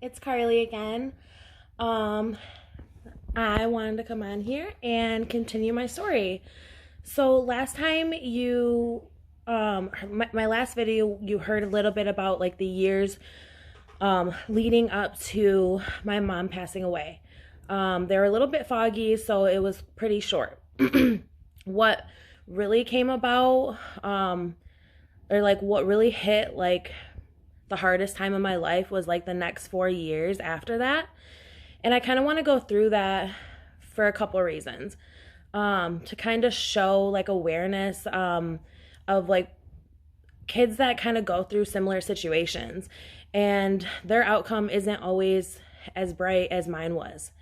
it's Carly again. Um, I wanted to come on here and continue my story. So last time my last video, you heard a little bit about like the years leading up to my mom passing away. They were a little bit foggy, so it was pretty short. What really came about, or like what really hit like the hardest time of my life was like the next 4 years after that. And I kind of want to go through that for a couple of reasons. To kind of show like awareness of like kids that kind of go through similar situations and their outcome isn't always as bright as mine was.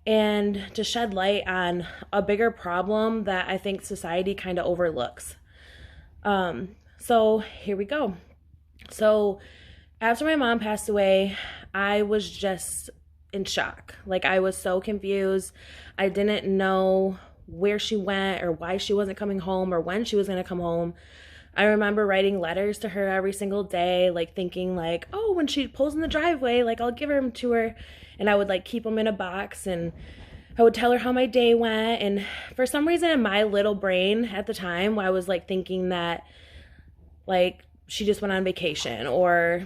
And to shed light on a bigger problem that I think society kind of overlooks. So here we go. So after my mom passed away, I was just in shock. Like, I was so confused. I didn't know where she went or why she wasn't coming home or when she was going to come home. I remember writing letters to her every single day, like thinking like, oh, when she pulls in the driveway, like I'll give them to her. And I would like keep them in a box and I would tell her how my day went. And for some reason in my little brain at the time, I was like thinking that like she just went on vacation, or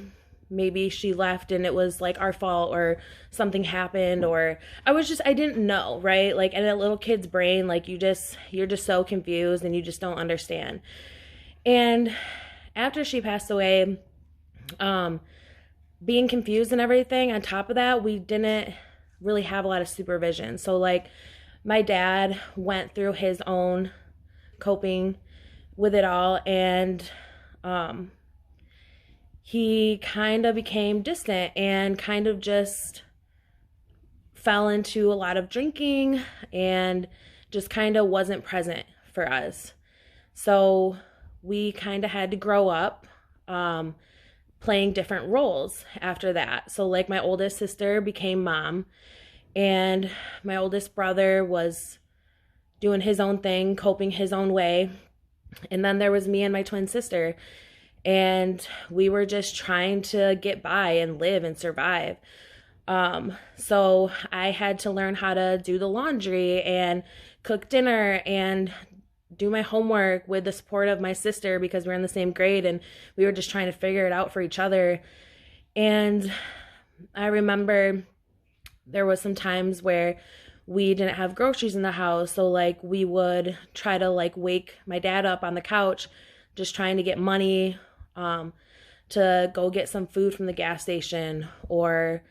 maybe she left and it was like our fault, or something happened, or I didn't know, right? Like in a little kid's brain, like you're just so confused and you just don't understand. And after she passed away, being confused and everything, on top of that, we didn't really have a lot of supervision. So like my dad went through his own coping with it all, and he kind of became distant and kind of just fell into a lot of drinking and just kind of wasn't present for us. So we kind of had to grow up playing different roles after that. So like my oldest sister became mom, and my oldest brother was doing his own thing, coping his own way. And then there was me and my twin sister, and we were just trying to get by and live and survive. So I had to learn how to do the laundry and cook dinner and do my homework with the support of my sister, because we were in the same grade and we were just trying to figure it out for each other. And I remember there was some times where we didn't have groceries in the house, so like we would try to like wake my dad up on the couch just trying to get money to go get some food from the gas station, or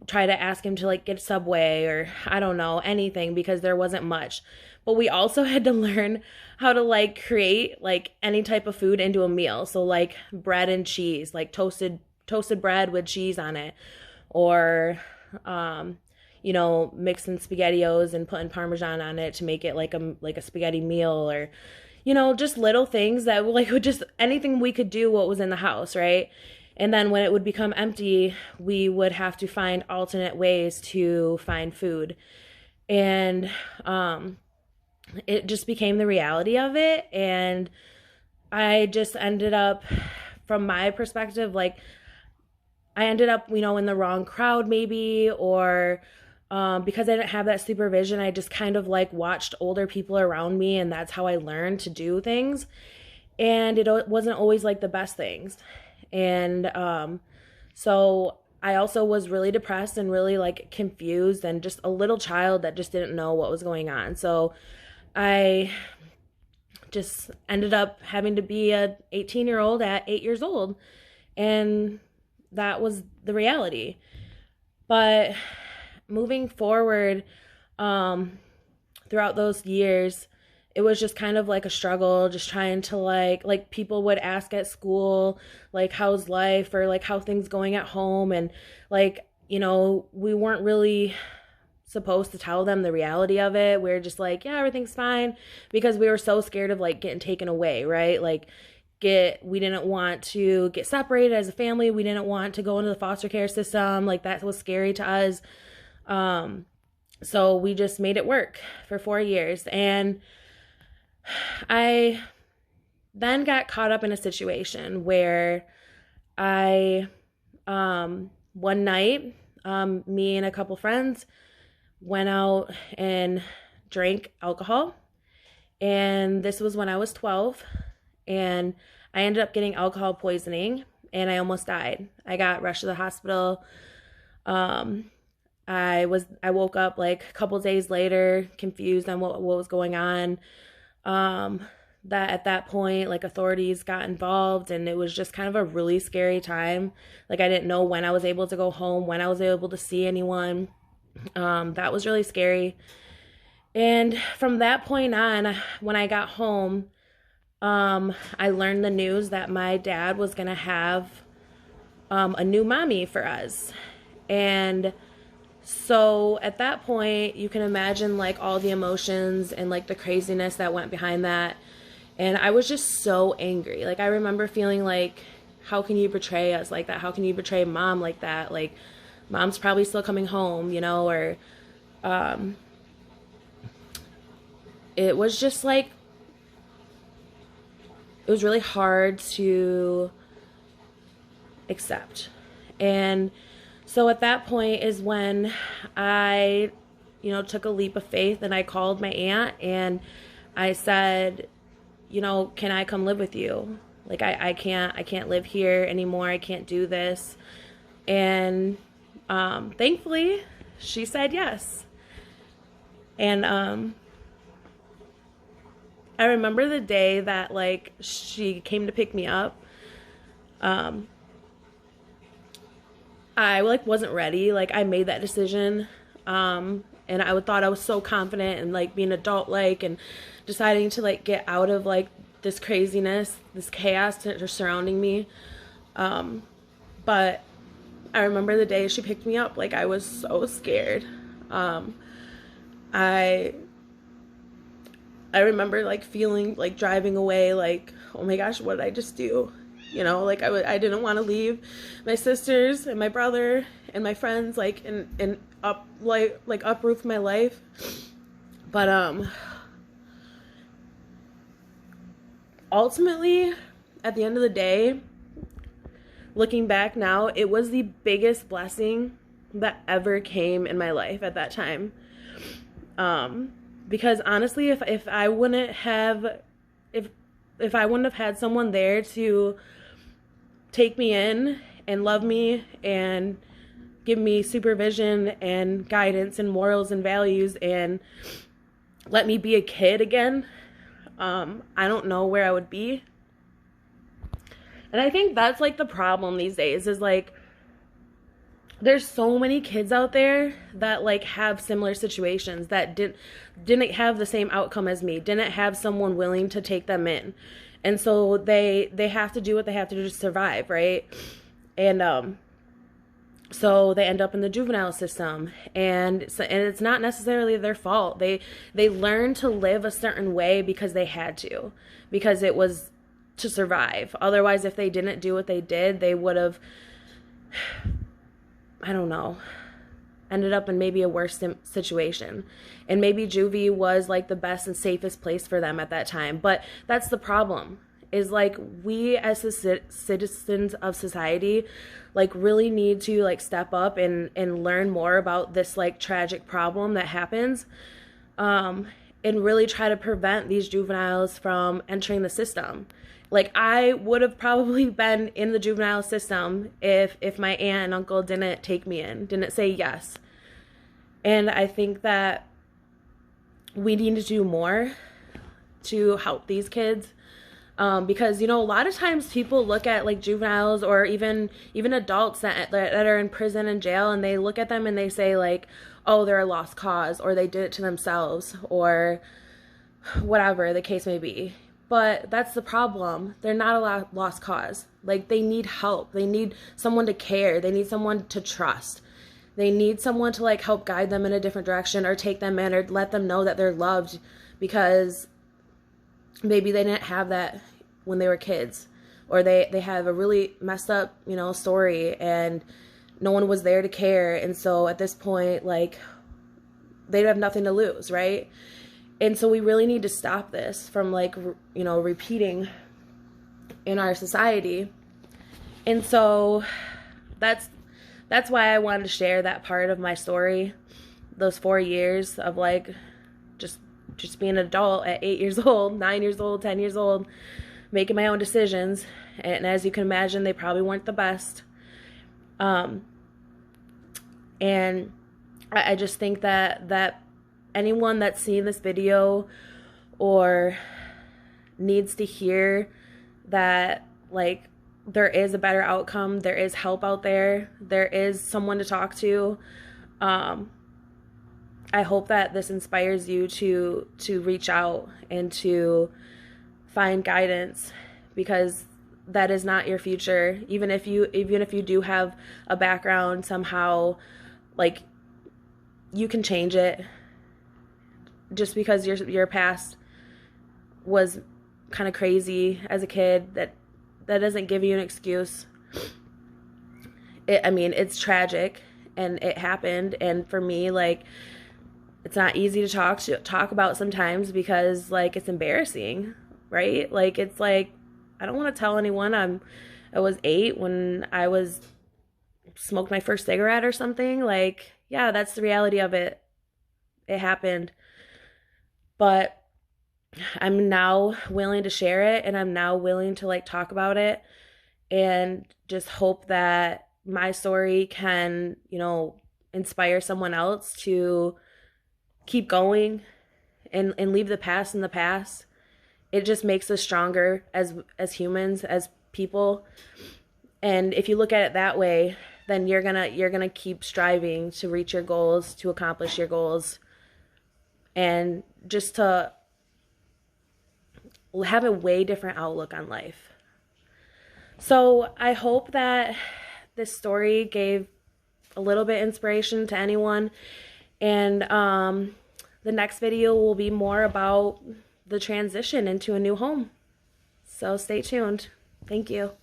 try to ask him to like get Subway, or I don't know, anything, because there wasn't much. But we also had to learn how to like create like any type of food into a meal. So like bread and cheese, like toasted bread with cheese on it, or mixing SpaghettiOs and putting Parmesan on it to make it like a spaghetti meal, or just little things that like would just anything we could do what was in the house, right? And then when it would become empty, we would have to find alternate ways to find food. And it just became the reality of it. And I just ended up, from my perspective, like I ended up, in the wrong crowd maybe, or because I didn't have that supervision, I just kind of like watched older people around me, and that's how I learned to do things. And it wasn't always like the best things. And so I also was really depressed and really like confused and just a little child that just didn't know what was going on. So I just ended up having to be a 18-year-old at 8 years old. And that was the reality. But moving forward, throughout those years, it was just kind of like a struggle, just trying to like people would ask at school, like, how's life, or like how things going at home. And like, we weren't really supposed to tell them the reality of it. We were just like, yeah, everything's fine, because we were so scared of like getting taken away, right? Like we didn't want to get separated as a family. We didn't want to go into the foster care system. Like that was scary to us. So we just made it work for 4 years. And I then got caught up in a situation where I One night, me and a couple friends went out and drank alcohol. And this was when I was 12. And I ended up getting alcohol poisoning and I almost died. I got rushed to the hospital. I woke up like a couple days later, confused on what was going on. That at that point, like authorities got involved, and it was just kind of a really scary time. Like I didn't know when I was able to go home, when I was able to see anyone. That was really scary. And from that point on, when I got home, I learned the news that my dad was gonna have a new mommy for us. And so at that point, you can imagine like all the emotions and like the craziness that went behind that. And I was just so angry. Like I remember feeling like, how can you betray us like that? How can you betray mom like that? Like mom's probably still coming home, you know, or it was just like, it was really hard to accept. And so at that point is when I, took a leap of faith and I called my aunt and I said, can I come live with you? Like I can't live here anymore. I can't do this. And thankfully she said yes. And I remember the day that like she came to pick me up. I like wasn't ready. Like I made that decision. And I thought I was so confident and like being adult like and deciding to like get out of like this craziness, this chaos surrounding me. But I remember the day she picked me up, like I was so scared. I remember like feeling like driving away like, oh my gosh, what did I just do? Like I didn't want to leave my sisters and my brother and my friends like and uproot my life. But ultimately at the end of the day, looking back now, it was the biggest blessing that ever came in my life at that time. Because honestly, if I wouldn't have had someone there to take me in and love me and give me supervision and guidance and morals and values and let me be a kid again, I don't know where I would be. And I think that's like the problem these days is like there's so many kids out there that like have similar situations that didn't have the same outcome as me, didn't have someone willing to take them in. And so they have to do what they have to do to survive, right? And so they end up in the juvenile system, and it's not necessarily their fault. They learn to live a certain way because they had to, because it was to survive. Otherwise, if they didn't do what they did, they would have, I don't know, ended up in maybe a worse situation. And maybe juvie was like the best and safest place for them at that time. But that's the problem, is like we as citizens of society like really need to like step up and learn more about this like tragic problem that happens, and really try to prevent these juveniles from entering the system. Like I would have probably been in the juvenile system if my aunt and uncle didn't take me in, didn't say yes. And I think that we need to do more to help these kids. Because, a lot of times people look at like juveniles or even adults that are in prison and jail, and they look at them and they say like, oh, they're a lost cause, or they did it to themselves, or whatever the case may be. But that's the problem. They're not a lost cause. Like they need help. They need someone to care. They need someone to trust. They need someone to like help guide them in a different direction or take them in or let them know that they're loved, because maybe they didn't have that when they were kids, or they have a really messed up, story and no one was there to care. And so at this point, like they have nothing to lose, right? And so we really need to stop this from like, repeating in our society. And so that's why I wanted to share that part of my story, those 4 years of like just being an adult at 8 years old, 9 years old, 10 years old, making my own decisions. And as you can imagine, they probably weren't the best. And I just think that anyone that's seen this video or needs to hear that, like, there is a better outcome, there is help out there, there is someone to talk to. I hope that this inspires you to reach out and to find guidance, because that is not your future. Even if you do have a background somehow, like, you can change it. Just because your past was kind of crazy as a kid, that doesn't give you an excuse. I mean, it's tragic and it happened, and for me, like, it's not easy to talk about sometimes, because, like, it's embarrassing, right? Like, it's like, I don't want to tell anyone I was 8 when I was smoked my first cigarette or something. Like, yeah, that's the reality of it. It happened. But I'm now willing to share it, and I'm now willing to, like, talk about it, and just hope that my story can, you know, inspire someone else to keep going and leave the past in the past. It just makes us stronger as humans, as people. And if you look at it that way, then you're gonna keep striving to reach your goals, to accomplish your goals, and just to have a way different outlook on life. So I hope that this story gave a little bit of inspiration to anyone. And the next video will be more about the transition into a new home. So stay tuned. Thank you.